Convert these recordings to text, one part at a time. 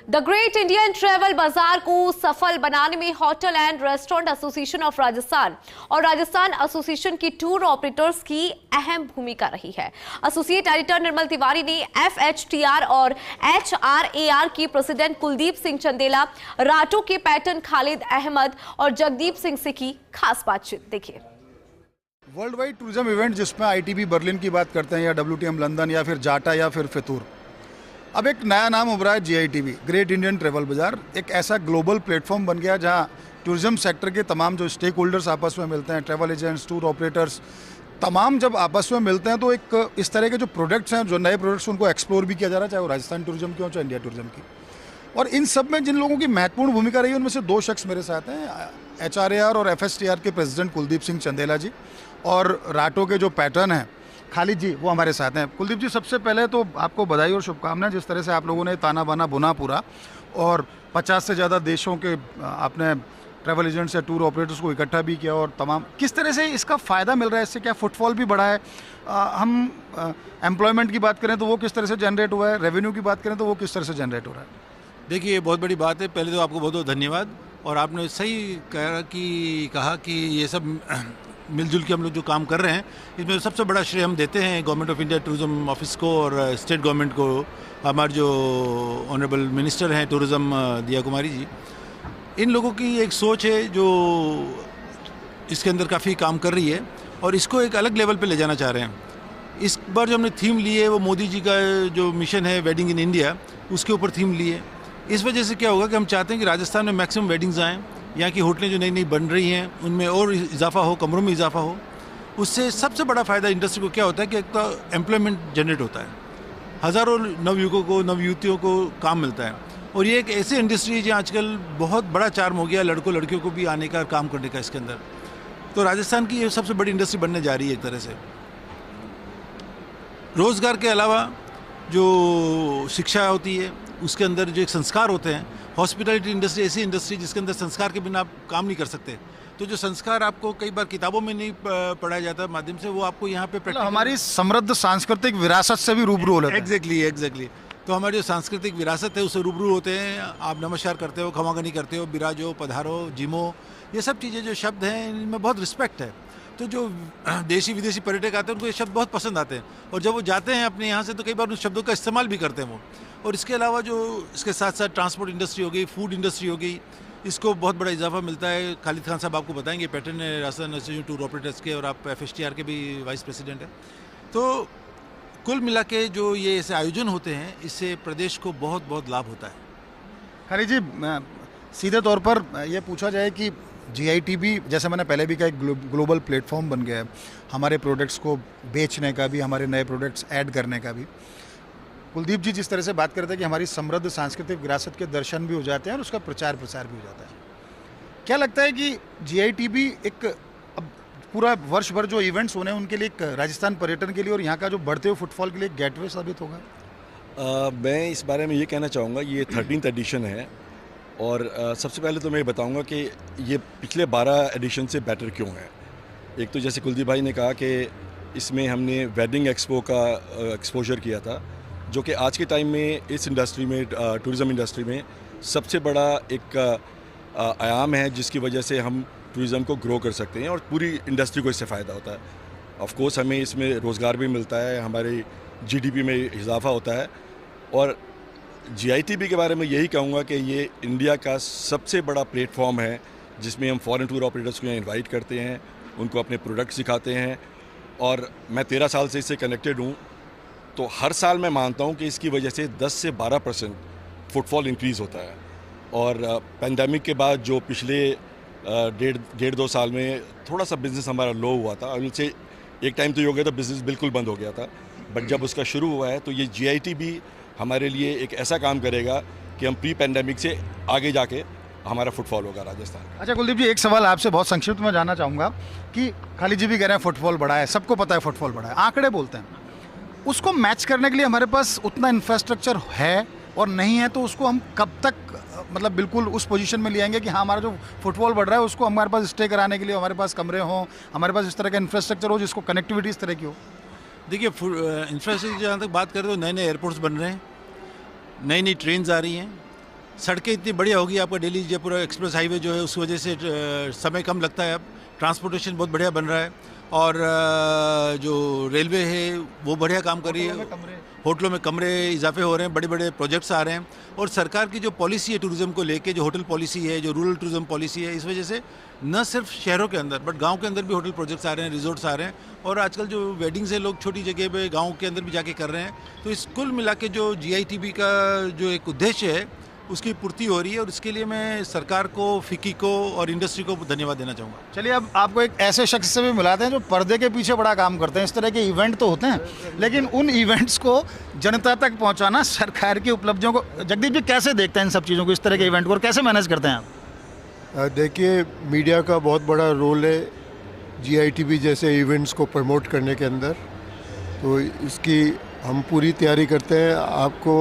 The great Indian travel बाजार को सफल बनाने में hotel and restaurant association of Rajasthan और राजस्थान एसोसिएशन की टूर ऑपरेटर्स की अहम भूमिका रही है। एसोसिएट एडिटर निर्मल तिवारी ने FHTR और HRAR की प्रेसिडेंट कुलदीप सिंह चंदेला, राटो के पैटर्न खालिद अहमद और जगदीप सिंह से की खास बातचीत। देखिए। वर्ल्ड वाइड टूरिज्म इवेंट जिसमें ITB बर्लिन की बात करते हैं या WTM लंदन या फिर जाटा या फिर फितूर, अब एक नया नाम उभरा है GITB, ग्रेट इंडियन ट्रेवल बाजार। एक ऐसा ग्लोबल प्लेटफॉर्म बन गया जहां टूरिज्म सेक्टर के तमाम जो स्टेक होल्डर्स आपस में मिलते हैं, ट्रैवल एजेंट्स, टूर ऑपरेटर्स, तमाम जब आपस में मिलते हैं तो एक इस तरह के जो प्रोडक्ट्स हैं, जो नए प्रोडक्ट्स, उनको एक्सप्लोर भी किया जा रहा है, चाहे वो राजस्थान टूरिज्म की हो चाहे इंडिया टूरिज्म की। और इन सब में जिन लोगों की महत्वपूर्ण भूमिका रही है उनमें से दो शख्स मेरे साथ हैं, HRAR और FHTR के प्रेसिडेंट कुलदीप सिंह चंदेला जी और राटो के जो पैटर्न हैं खालिद जी, वो हमारे साथ हैं। कुलदीप जी, सबसे पहले तो आपको बधाई और शुभकामनाएं, जिस तरह से आप लोगों ने ताना बाना बुना पूरा और 50 से ज़्यादा देशों के आपने ट्रैवल एजेंट्स या टूर ऑपरेटर्स को इकट्ठा भी किया और तमाम किस तरह से इसका फ़ायदा मिल रहा है, इससे क्या फुटफॉल भी बढ़ा है, हम एम्प्लॉयमेंट की बात करें तो वो किस तरह से जनरेट हुआ है, रेवेन्यू की बात करें तो वो किस तरह से जनरेट हो रहा है? देखिए, ये बहुत बड़ी बात है। पहले तो आपको बहुत बहुत धन्यवाद, और आपने सही कहा कि ये सब मिलजुल के हम लोग जो काम कर रहे हैं, इसमें सबसे बड़ा श्रेय हम देते हैं government of India tourism office को और स्टेट गवर्नमेंट को। हमारे जो ऑनरेबल मिनिस्टर हैं टूरिज्म दिया कुमारी जी, इन लोगों की एक सोच है जो इसके अंदर काफ़ी काम कर रही है और इसको एक अलग लेवल पे ले जाना चाह रहे हैं। इस बार जो हमने थीम ली है वो मोदी जी का जो मिशन है वेडिंग इन इंडिया, उसके ऊपर थीम ली है। इस वजह से क्या होगा कि हम चाहते हैं कि राजस्थान में मैक्सिमम वेडिंग्स आएँ, यहाँ की होटलें जो नई नई बन रही हैं उनमें और इजाफा हो, कमरों में इजाफा हो। उससे सबसे बड़ा फ़ायदा इंडस्ट्री को क्या होता है कि एक तो एम्प्लॉयमेंट जनरेट होता है, हज़ारों नवयुवकों को, नवयुवतियों को काम मिलता है। और ये एक ऐसी इंडस्ट्री है जहाँ आजकल बहुत बड़ा चार्म हो गया लड़कों लड़कियों को भी आने का, काम करने का इसके अंदर। तो राजस्थान की ये सबसे बड़ी इंडस्ट्री बनने जा रही है एक तरह से। रोज़गार के अलावा जो शिक्षा होती है, उसके अंदर जो एक संस्कार होते हैं, हॉस्पिटैलिटी इंडस्ट्री ऐसी इंडस्ट्री जिसके अंदर संस्कार के बिना आप काम नहीं कर सकते। तो जो संस्कार आपको कई बार किताबों में नहीं पढ़ाया जाता माध्यम से, वो आपको यहाँ पे हमारी समृद्ध सांस्कृतिक विरासत से भी रूबरू होते हैं। एग्जैक्टली। तो हमारी जो सांस्कृतिक विरासत है उससे रूबरू होते हैं। आप नमस्कार करते हो, खमागनी करते हो, बिराजो, पधारो, जिमो, ये सब चीज़ें जो शब्द हैं इनमें बहुत रिस्पेक्ट है। तो जो देशी विदेशी पर्यटक आते हैं उनको ये शब्द बहुत पसंद आते हैं और जब वो जाते हैं अपने यहाँ से तो कई बार उन शब्दों का इस्तेमाल भी करते हैं वो। और इसके अलावा जो इसके साथ साथ ट्रांसपोर्ट इंडस्ट्री हो गई, फूड इंडस्ट्री हो गई, इसको बहुत बड़ा इजाफा मिलता है। खालिद खान साहब आपको बताएंगे, पैटर्न है राजस्थान एसोसिएशन टूर ऑपरेटर्स के, और आप FHTR के भी वाइस प्रेसिडेंट हैं। तो कुल मिला के जो ये ऐसे आयोजन होते हैं, इससे प्रदेश को बहुत बहुत लाभ होता है। खालिद जी, सीधे तौर पर ये पूछा जाए कि GITB, जैसे मैंने पहले भी कहा, एक ग्लोबल प्लेटफॉर्म बन गया है हमारे प्रोडक्ट्स को बेचने का भी, हमारे नए प्रोडक्ट्स ऐड करने का भी। कुलदीप जी जिस तरह से बात करते हैं कि हमारी समृद्ध सांस्कृतिक विरासत के दर्शन भी हो जाते हैं और उसका प्रचार प्रसार भी हो जाता है, क्या लगता है कि GITB एक अब पूरा वर्ष भर जो इवेंट्स होने हैं उनके लिए, एक राजस्थान पर्यटन के लिए और यहाँ का जो बढ़ते हुए फुटफॉल के लिए एक गेटवे साबित होगा? मैं इस बारे में ये कहना चाहूँगा, ये 13th एडिशन है और सबसे पहले तो मैं बताऊँगा कि ये पिछले 12 एडिशन से बेटर क्यों है। एक तो जैसे कुलदीप भाई ने कहा कि इसमें हमने वेडिंग एक्सपो का एक्सपोजर किया था, जो कि आज के टाइम में इस इंडस्ट्री में, टूरिज़्म इंडस्ट्री में सबसे बड़ा एक आयाम है, जिसकी वजह से हम टूरिज़्म को ग्रो कर सकते हैं और पूरी इंडस्ट्री को इससे फ़ायदा होता है। ऑफ कोर्स हमें इसमें रोज़गार भी मिलता है, हमारे GDP में इजाफा होता है। और GITB के बारे में यही कहूँगा कि ये इंडिया का सबसे बड़ा प्लेटफॉर्म है, जिसमें हम फॉरेन टूर ऑपरेटर्स को यहाँ इन्वाइट करते हैं, उनको अपने प्रोडक्ट सिखाते हैं। और मैं 13 साल से इससे कनेक्टेड हूँ, तो हर साल मैं मानता हूँ कि इसकी वजह से 10 से 12% फुटफॉल इंक्रीज़ होता है। और पैंडेमिक के बाद जो पिछले डेढ़ 2 साल में थोड़ा सा बिज़नेस हमारा लो हुआ था, उनसे एक टाइम तो ये हो गया था बिज़नेस बिल्कुल बंद हो गया था, बट जब उसका शुरू हुआ है तो ये GITB हमारे लिए एक ऐसा काम करेगा कि हम प्री पैंडेमिक से आगे जाके हमारा फुटफॉल होगा राजस्थान। अच्छा कुलदीप जी, एक सवाल आपसे बहुत संक्षिप्त में जानना चाहूँगा कि खालिद जी भी कह रहे हैं फुटफॉल बढ़ा है, सबको पता है फुटफॉल बढ़ा है, आंकड़े बोलते हैं, उसको मैच करने के लिए हमारे पास उतना इंफ्रास्ट्रक्चर है और नहीं है, तो उसको हम कब तक मतलब बिल्कुल उस पोजीशन में ले आएंगे कि हाँ हमारा जो फुटफॉल बढ़ रहा है उसको हमारे पास स्टे कराने के लिए हमारे पास कमरे हों, हमारे पास इस तरह का इंफ्रास्ट्रक्चर हो जिसको कनेक्टिविटी इस तरह की हो? देखिए, इंफ्रास्ट्रक्चर जहाँ तक बात करें तो नए नए एयरपोर्ट्स बन रहे हैं, नई नई ट्रेन्स आ रही हैं, सड़कें इतनी बढ़िया होगी, आपका दिल्ली जयपुर एक्सप्रेस हाईवे जो है उस वजह से समय कम लगता है, अब ट्रांसपोर्टेशन बहुत बढ़िया बन रहा है, और जो रेलवे है वो बढ़िया काम कर रही है, होटलों में कमरे इजाफे हो रहे हैं, बड़े बड़े प्रोजेक्ट्स आ रहे हैं, और सरकार की जो पॉलिसी है टूरिज़्म को लेके, जो होटल पॉलिसी है, जो रूरल टूरिज़्म पॉलिसी है, इस वजह से न सिर्फ शहरों के अंदर बट गांव के अंदर भी होटल प्रोजेक्ट्स आ रहे हैं, रिजॉर्ट्स आ रहे हैं, और आजकल जो वेडिंग्स है लोग छोटी जगह पे गांव के अंदर भी जाके कर रहे हैं। तो इस कुल मिला के जो GITB का जो एक उद्देश्य है उसकी पूर्ति हो रही है, और इसके लिए मैं सरकार को, फिक्की को और इंडस्ट्री को धन्यवाद देना चाहूँगा। चलिए, अब आपको एक ऐसे शख्स से भी मिलाते हैं जो पर्दे के पीछे बड़ा काम करते हैं। इस तरह के इवेंट तो होते हैं, लेकिन उन इवेंट्स को जनता तक पहुंचाना सरकार की उपलब्धियों को, जगदीप जी कैसे देखते हैं इन सब चीज़ों को, इस तरह के इवेंट को, और कैसे मैनेज करते हैं आप? देखिए, मीडिया का बहुत बड़ा रोल है GITB जैसे इवेंट्स को प्रमोट करने के अंदर, तो इसकी हम पूरी तैयारी करते हैं। आपको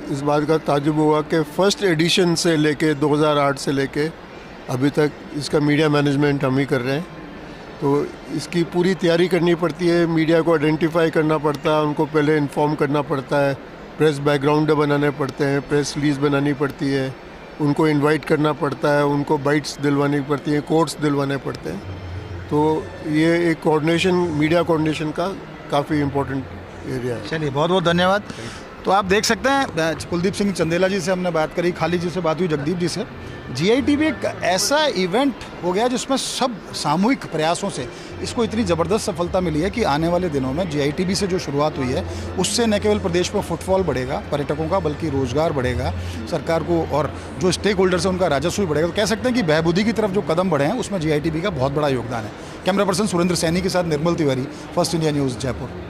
इस बात का ताजुब हुआ कि फर्स्ट एडिशन से लेके 2008 से लेके अभी तक इसका मीडिया मैनेजमेंट हम ही कर रहे हैं, तो इसकी पूरी तैयारी करनी पड़ती है। मीडिया को आइडेंटिफाई करना पड़ता है, उनको पहले इन्फॉर्म करना पड़ता है, प्रेस बैकग्राउंड बनाने पड़ते हैं, प्रेस रिलीज बनानी पड़ती है, उनको इनवाइट करना पड़ता है, उनको बाइट्स दिलवानी पड़ती हैं, कोट्स दिलवाने पड़ते हैं। तो ये एक कोऑर्डिनेशन, मीडिया कोऑर्डिनेशन का काफ़ी इम्पोर्टेंट एरिया है। चलिए, बहुत बहुत धन्यवाद। तो आप देख सकते हैं, कुलदीप सिंह चंदेला जी से हमने बात करी, खाली जी से बात हुई, जगदीप जी से। GITB एक ऐसा इवेंट हो गया जिसमें सब सामूहिक प्रयासों से इसको इतनी ज़बरदस्त सफलता मिली है कि आने वाले दिनों में GITB से जो शुरुआत हुई है उससे न केवल प्रदेश में फुटफॉल बढ़ेगा पर्यटकों का, बल्कि रोज़गार बढ़ेगा, सरकार को और जो स्टेक होल्डर्स हैं उनका राजस्व भी बढ़ेगा। तो कह सकते हैं कि बहबूदी की तरफ जो कदम बढ़े हैं उसमें GITB का बहुत बड़ा योगदान है। कैमरा पर्सन सुरेंद्र सैनी के साथ Nirmal Tiwari, first India news, Jaipur.